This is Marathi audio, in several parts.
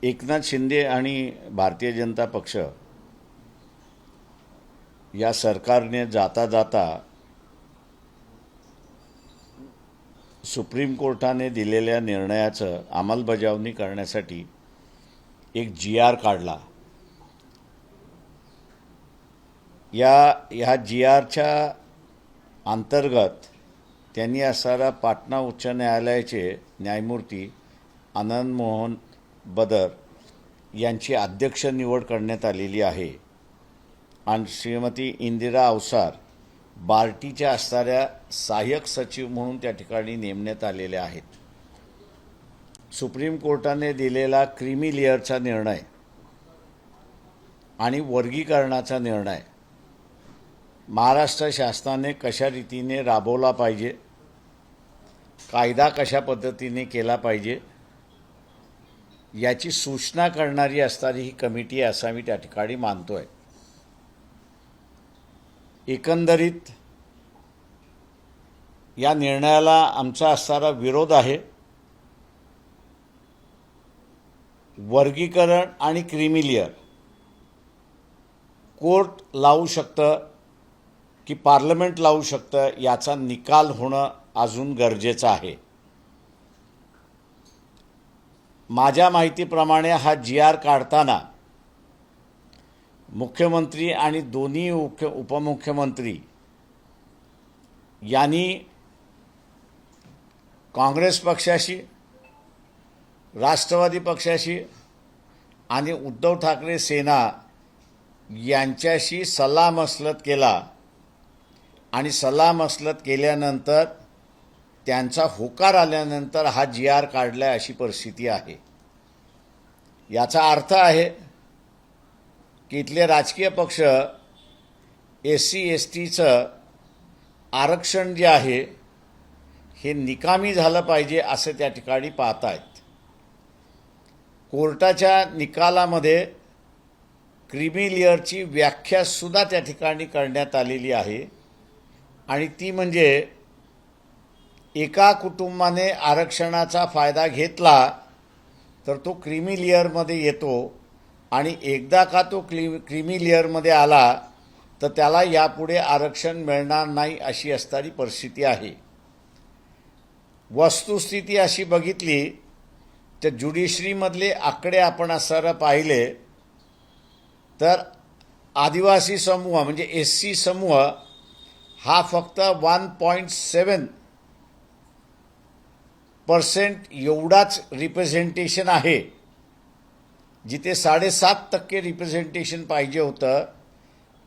एकनाथ शिंदे आणि भारतीय जनता पक्ष या सरकारने जाता जाता सुप्रीम कोर्टाने दिलेल्या निर्णयाचं अंमलबजावणी करण्यासाठी एक GR काढला। ह्या GRच्या अंतर्गत त्यांनी असणारा पाटणा उच्च न्यायालयाचे न्यायमूर्ती आनंद मोहन बदर यांची अध्यक्ष निवड करण्यात आलेली आहे आणि श्रीमती इंदिरा अवसार बार्टीच्या असणाऱ्या सहाय्यक सचिव म्हणून त्या ठिकाणी नेमण्यात आलेल्या आहेत। सुप्रीम कोर्टाने दिलेला क्रीमी लेअरचा निर्णय आणि वर्गीकरणाचा निर्णय महाराष्ट्र शासनाने कशा रीतीने राबवला पाहिजे, कायदा कशा पद्धतीने केला पाहिजे याची सूचना करणारी असणारी ही कमिटी असं मी त्या ठिकाणी मानतोय। एकंदरीत या निर्णयाला आमचा असणारा विरोध आहे। वर्गीकरण आणि क्रीमी लेअर कोर्ट लावू शकतं की पार्लमेंट लावू शकतं याचा निकाल होणं अजून गरजेचं आहे। माझ्या माहितीप्रमाणे हा GR काढताना मुख्यमंत्री आणि दोन्ही उपमुख्यमंत्री यांनी काँग्रेस पक्षाशी, राष्ट्रवादी पक्षाशी आणि उद्धव ठाकरे सेना यांच्याशी सल्लामसलत केला आणि सल्लामसलत केल्यानंतर त्यांचा होकार आल्यानंतर हा GR काढला अशी परिस्थिती आहे। याचा अर्थ आहे की इथले राजकीय पक्ष SC STचं आरक्षण जे आहे हे निकामी झालं पाहिजे असे त्या ठिकाणी पाहत आहेत। कोर्टाच्या निकालामध्ये क्रीमी लेअरची व्याख्यासुद्धा त्या ठिकाणी करण्यात आलेली आहे आणि ती म्हणजे एका कुटुंबाने आरक्षणाचा फायदा घेतला तर तो क्रीमी लेअरमध्ये येतो आणि एकदा का तो क्रीमी लेअरमध्ये आला तर त्याला यापुढे आरक्षण मिळणार नाही अशी असणारी परिस्थिती आहे। वस्तुस्थिती अशी बघितली तर ज्युडिशरीमधले आकडे आपण असं पाहिले तर आदिवासी समूह म्हणजे SC समूह हा फक्त 1.7% एवढाच रिप्रेझेंटेशन आहे, जिथे 7.5% रिप्रेझेंटेशन पाहिजे होतं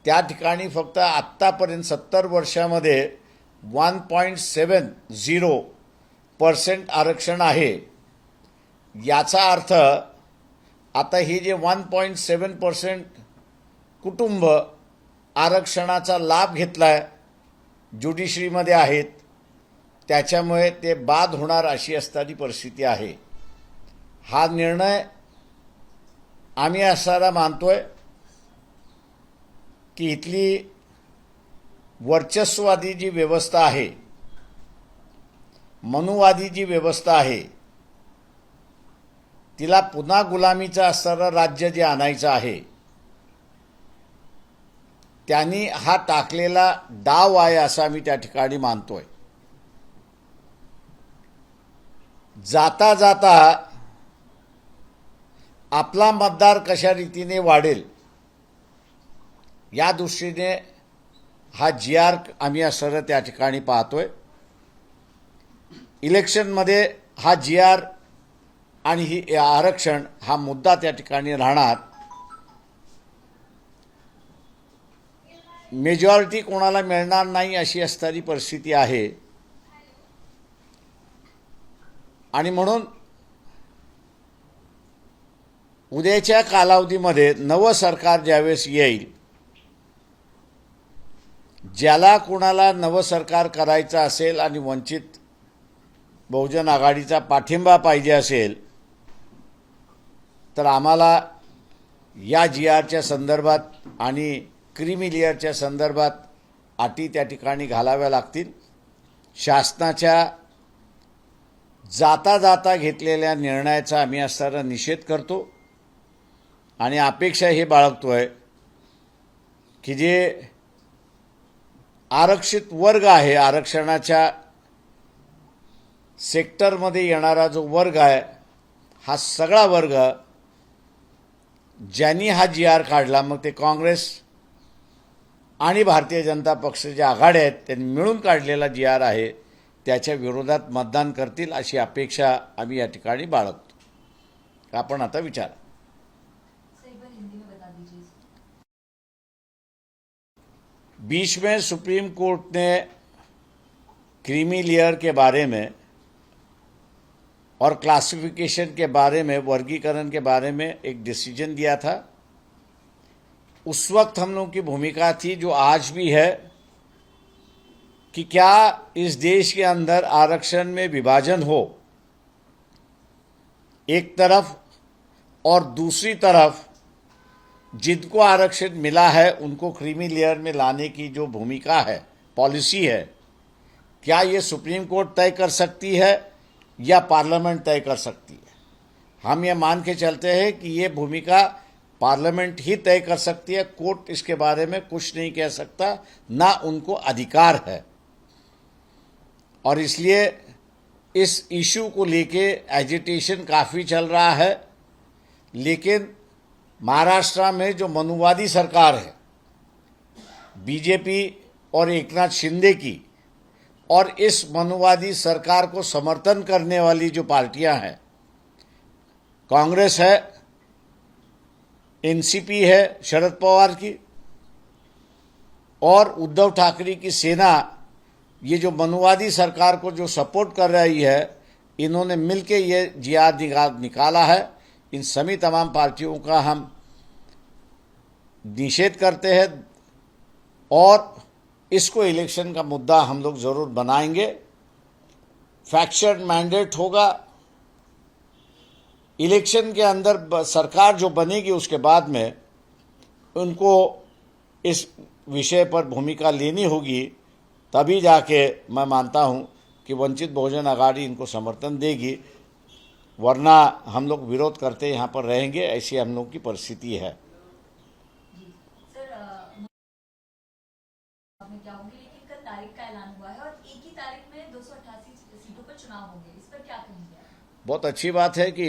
त्या ठिकाणी फक्त आत्तापर्यंत 70 वर्षामध्ये 1.70% आरक्षण आहे। याचा अर्थ आता हे जे 1.7% कुटुंब आरक्षणाचा लाभ घेतलाय ज्युडिशरीमध्ये आहेत त्याच्यामुळे ते बाद होणार अशी असणारी परिस्थिती आहे। हा निर्णय आम्ही असा मानतोय की इथली वर्चस्ववादी जी व्यवस्था आहे, मनुवादी जी व्यवस्था आहे, तिला पुन्हा गुलामीचं असणारं राज्य जे आणायचं आहे त्यांनी हा टाकलेला डाव आहे असं आम्ही त्या ठिकाणी मानतोय। जाता जाता आपला मतदार कशा रीतीने वाढेल या दृष्टीने हा GR आम्ही असं त्या ठिकाणी पाहतोय। इलेक्शनमध्ये हा GR आणि ही आरक्षण हा मुद्दा त्या ठिकाणी राहणार। मेजॉरिटी कोणाला मिळणार नाही अशी असणारी परिस्थिती आहे आणि म्हणून उद्याच्या कालावधीमध्ये नवं सरकार ज्यावेळेस येईल, ज्याला कोणाला नवं सरकार करायचं असेल आणि वंचित बहुजन आघाडीचा पाठिंबा पाहिजे असेल तर आम्हाला या GRच्या संदर्भात आणि क्रीमी लेअरच्या संदर्भात अटी त्या ठिकाणी घालाव्या लागतील। शासनाच्या जाता जाता घेतलेल्या निर्णयाचा आम्ही असणारा निषेध करतो। आणि अपेक्षा हे बाळगतोय की जे आरक्षित वर्ग आहे, आरक्षणाच्या सेक्टरमध्ये येणारा जो वर्ग आहे, हा सगळा वर्ग ज्यांनी हा GR काढला, मग ते काँग्रेस आणि भारतीय जनता पक्षाच्या आघाड्या आहेत, त्यांनी मिळून काढलेला GR आहे, त्याच्या विरोधात मतदान करतील अशी अपेक्षा आम्ही या ठिकाणी बाळगतो. आपण आता विचारा. बीच में सुप्रीम कोर्ट ने क्रीमी लेयर के बारे में और क्लासिफिकेशन के बारे में, वर्गीकरण के बारे में एक डिसीजन दिया था. उस वक्त हम लोगों की भूमिका थी, जो आज भी है, कि क्या इस देश के अंदर आरक्षण में विभाजन हो एक तरफ, और दूसरी तरफ जिनको आरक्षण मिला है उनको क्रीमी लेयर में लाने की जो भूमिका है, पॉलिसी है, क्या ये सुप्रीम कोर्ट तय कर सकती है या पार्लियामेंट तय कर सकती है. हम ये मान के चलते हैं कि ये भूमिका पार्लियामेंट ही तय कर सकती है. कोर्ट इसके बारे में कुछ नहीं कह सकता, ना उनको अधिकार है. और इसलिए इस इशू को लेके एजिटेशन काफ़ी चल रहा है. लेकिन महाराष्ट्र में जो मनुवादी सरकार है, बीजेपी और एकनाथ शिंदे की, और इस मनुवादी सरकार को समर्थन करने वाली जो पार्टियां हैं, कांग्रेस है, एनसीपी है शरद पवार की, और उद्धव ठाकरे की सेना, ये जो मनुवादी सरकार को जो सपोर्ट कर रही है, इन्होंने मिलके ये GR निकाला है. इन सभी तमाम पार्टियों का हम निषेध करते हैं और इसको इलेक्शन का मुद्दा हम लोग जरूर बनाएंगे. फैक्शन मैंडेट होगा. इलेक्शन के अंदर सरकार जो बनेगी उसके बाद में उनको इस विषय पर भूमिका लेनी होगी, तभी जाके मैं मानता हूं कि वंचित बहुजन आघाड़ी इनको समर्थन देगी. वरना हम लोग विरोध करते यहाँ पर रहेंगे. ऐसी हम लोग की परिस्थिति है. लेकिन कल तारीख का ऐलान हुआ है और एक ही तारीख में 288 सीटों पर चुनाव होंगे, इस पर क्या कहेंगे? बहुत अच्छी बात है कि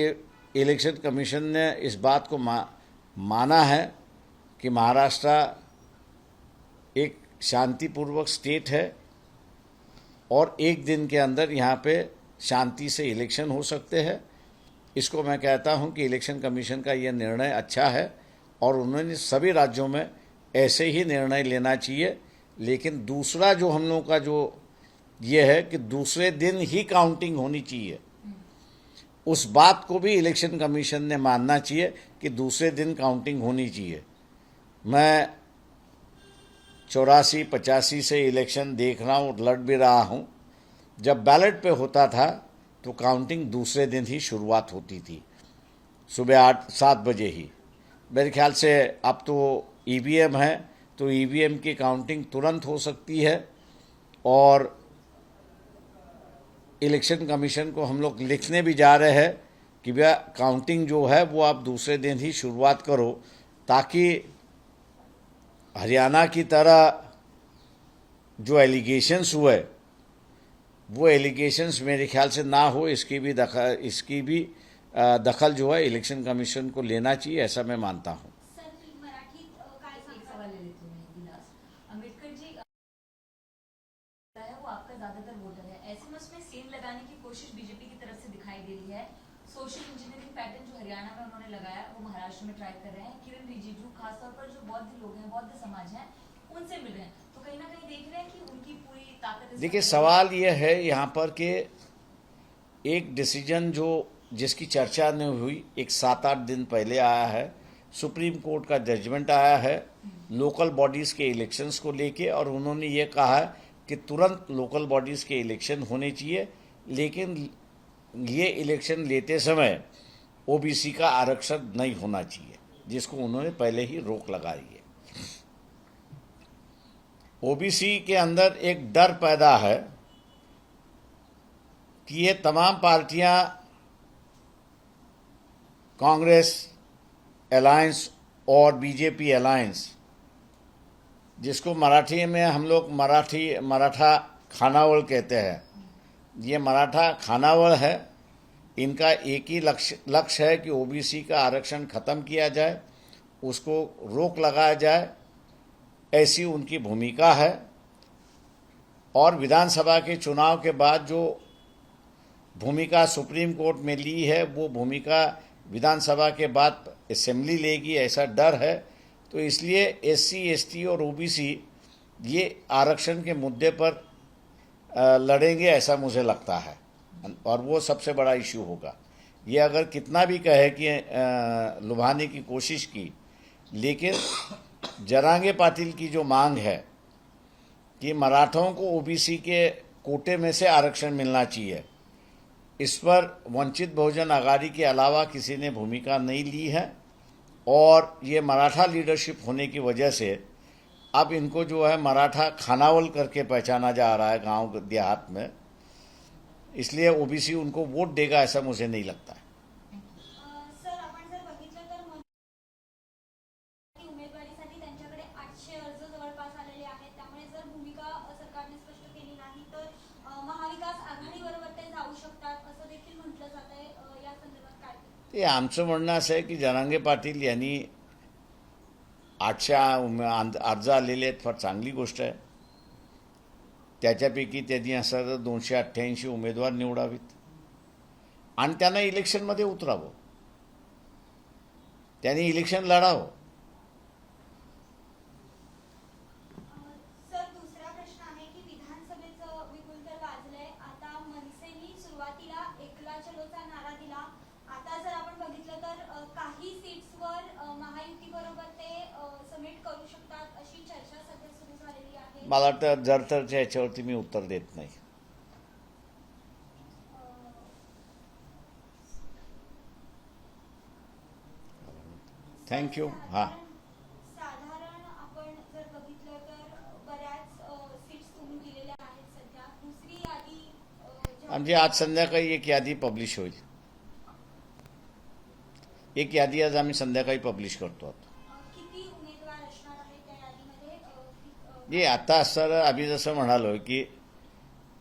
इलेक्शन कमीशन ने इस बात को माना है कि महाराष्ट्र एक शांतिपूर्वक स्टेट है और एक दिन के अंदर यहाँ पे शांति से इलेक्शन हो सकते हैं. इसको मैं कहता हूँ कि इलेक्शन कमीशन का यह निर्णय अच्छा है और उन्होंने सभी राज्यों में ऐसे ही निर्णय लेना चाहिए. लेकिन दूसरा जो हम लोगों का जो ये है कि दूसरे दिन ही काउंटिंग होनी चाहिए, उस बात को भी इलेक्शन कमीशन ने मानना चाहिए कि दूसरे दिन काउंटिंग होनी चाहिए. मैं 84-85 से इलेक्शन देख रहा हूँ, लड़ भी रहा हूँ. जब बैलेट पे होता था तो काउंटिंग दूसरे दिन ही शुरुआत होती थी, सुबह 8-7 बजे ही. मेरे ख्याल से अब तो EVM है, तो EVM की काउंटिंग तुरंत हो सकती है. और इलेक्शन कमीशन को हम लोग लिखने भी जा रहे हैं कि भैया काउंटिंग जो है वो आप दूसरे दिन ही शुरुआत करो, ताकि हरियाणा की तरह जो एलिगेशंस हुए वो एलिगेशंस मेरे ख्याल से ना हो. इसकी भी दखल जो है इलेक्शन कमीशन को लेना चाहिए, ऐसा मैं मानता हूँ. अम्बेडकर जी वो आपका ज्यादातर वोटर है, ऐसे में उसमें सेल लगाने की कोशिश बीजेपी की तरफ से दिखाई दे रही है. सोशल इंजीनियरिंग पैटर्न जो हरियाणा में उन्होंने लगाया वो महाराष्ट्र में ट्राई कर रहे हैं. किरण रिजिजू खासतौर पर जो बौद्ध लोग हैं, बौद्ध समाज है, उनसे मिल रहे हैं, तो कहीं ना कहीं देख रहे हैं कि उनकी पूरी ताकत. देखिए, सवाल ये है यहाँ पर कि एक डिसीजन जो जिसकी चर्चा नहीं हुई, एक 7-8 दिन पहले आया है. सुप्रीम कोर्ट का जजमेंट आया है लोकल बॉडीज़ के इलेक्शंस को लेके, और उन्होंने ये कहा है कि तुरंत लोकल बॉडीज़ के इलेक्शन होने चाहिए. लेकिन ये इलेक्शन लेते समय OBC का आरक्षण नहीं होना चाहिए, जिसको उन्होंने पहले ही रोक लगाई है. OBC के अंदर एक डर पैदा है कि ये तमाम पार्टियां, कांग्रेस, अलायंस और बीजेपी अलायंस, जिसको मराठी में हम लोग मराठा खानावळ कहते हैं, ये मराठा खानावळ है। इनका एक ही लक्ष्य है कि ओबीसी का आरक्षण खत्म किया जाए, उसको रोक लगाया जाए, ऐसी उनकी भूमिका है। और विधानसभा के चुनाव के बाद जो भूमिका सुप्रीम कोर्ट में ली है, वो भूमिका विधानसभा के बाद असेंबली लेगी, ऐसा डर है। तो इसलिए एससी, एसटी और ओबीसी ये आरक्षण के मुद्दे पर लड़ेंगे, ऐसा मुझे लगता है, और वो सबसे बड़ा इश्यू होगा। ये अगर कितना भी कहे कि लुभाने की कोशिश की, लेकिन जरांगे पाटिल की जो मांग है कि मराठों को ओबीसी के कोटे में से आरक्षण मिलना चाहिए, इस पर वंचित बहुजन आघाड़ी के अलावा किसी ने भूमिका नहीं ली है। और ये मराठा लीडरशिप होने की वजह से अब इनको जो है मराठा खानावल करके पहचाना जा रहा है गांव देहात में, इसलिए ओबीसी उनको वोट देगा ऐसा मुझे नहीं लगता है। सर, आपण जर बघितलं तर उमेदवारीसाठी त्यांच्याकडे 800 अर्ज जवळपास आलेले आहेत। त्यामुळे जर भूमिका सरकारने स्पष्ट केली नाही तर महाविकास आघाडीबरोबर ते जाऊ शकतात असं देखील म्हटलं जात आहे। या संदर्भात काय? ते आमचं म्हणणं असं आहे की जरांगे पाटील यांनी 800 अर्ज आलेले आहेत, फार चांगली गोष्ट आहे। त्याच्यापैकी त्यांनी असं 288 उमेदवार निवडावीत आणि त्यांना इलेक्शनमध्ये उतरावं, त्यांनी इलेक्शन लढावं। सर, दुसरा प्रश्न आहे की विधानसभेचं विपुल तर वाजलंय। आता मनसेनी सुरुवातीला एकला चलोचा नारा दिला। आता जर आपण बघितलं तर काही सीट्सवर महायुतीबरोबर ते समिट करू शकतात अशी चर्चा सध्या सुरू झालेली आहे। मला वाटतं जरतरच्या याच्यावरती मी उत्तर देत नाही। थँक्यू। हां, साधारण आपण जर बघितलं तर बऱ्याच सीट्स तुम्ही दिलेल्या आहेत सध्या। दुसरी यादी आमची आज संध्याकाळी एक यादी पब्लिश होईल। एक यादी आज आम्ही संध्याकाळी पब्लिश करतो आहोत। किती उमेदवार असणार आहेत त्या यादीमध्ये? जे आता असणारं, आम्ही जसं म्हणालो की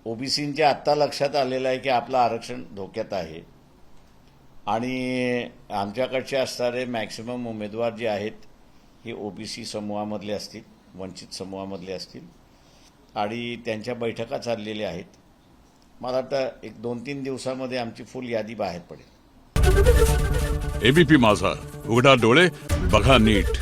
ओबीसींच्या आत्ता लक्षात आलेलं आहे की आपलं आरक्षण धोक्यात आहे आणि आमच्याकडचे असणारे मॅक्सिमम उमेदवार जे आहेत हे ओबीसी समूहामधले असतील, वंचित समूहामधले असतील आणि त्यांच्या बैठका चाललेल्या आहेत। मला वाटतं एक 2-3 दिवसामध्ये आमची फुल यादी बाहेर पडेल। एबीपी माझा, उघडा डोळे बघा नीट।